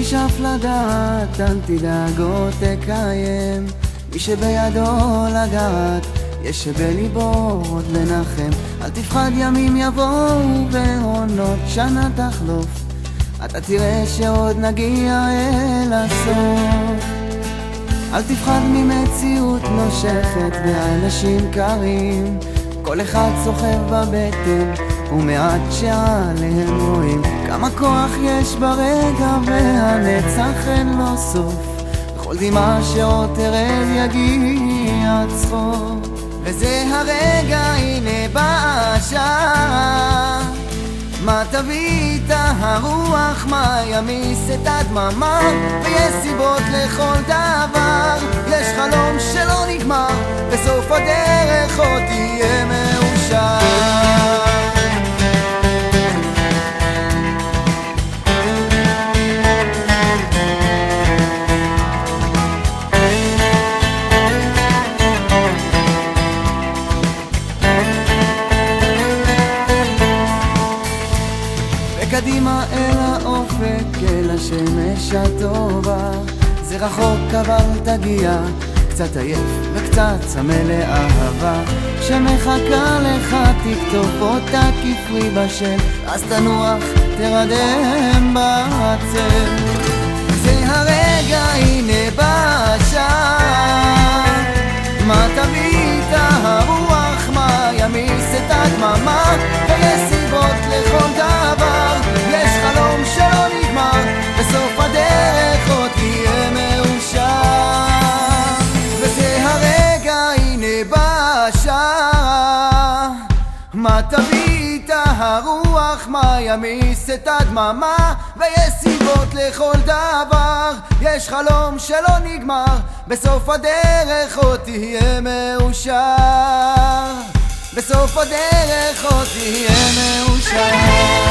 תשאף לדעת, אל תדאג או תקיים. מי שבידו לגעת, יש שבליבו עוד לנחם. אל תפחד, ימים יבואו ועונות שנה תחלוף, אתה תראה שעוד נגיע אל הסוף. אל תפחד ממציאות נושכת ואנשים קרים, כל אחד סוחב בבטן ומעט שעליהם רואים. כמה כוח יש ברגע והנצח אין לו סוף, בכל דמעה שעוד תרד יגיע צחוק. וזה הרגע, הנה באה השעה, מה תביא איתה הרוח, מה ימיס את הדממה. ויש סיבות לכל דבר, יש חלום שלא נגמר, בסוף הדרך עוד תהיה מאושר. קדימה אל האופק, אל השמש הטובה. זה רחוק אבל תגיע, קצת עייף וקצת צמא לאהבה. שמחכה לך תכתוב אותה כפרי בשל, אז תנוח תרדם בעצל. זה הרגע, הנה באה השעה, מה תביא איתה הרוח, מה ימיס את הדממה. ויש סיבות לכל דבר, יש חלום שלא נגמר, בסוף הדרך עוד תהיה מאושר. וזה הרגע, הנה באה השעה, מה תביא איתה הרוח, מה ימיס את הדממה. ויש סיבות לכל דבר, יש חלום שלא נגמר, בסוף הדרך עוד תהיה מאושר. בסוף הדרך עוד תהיה מאושר.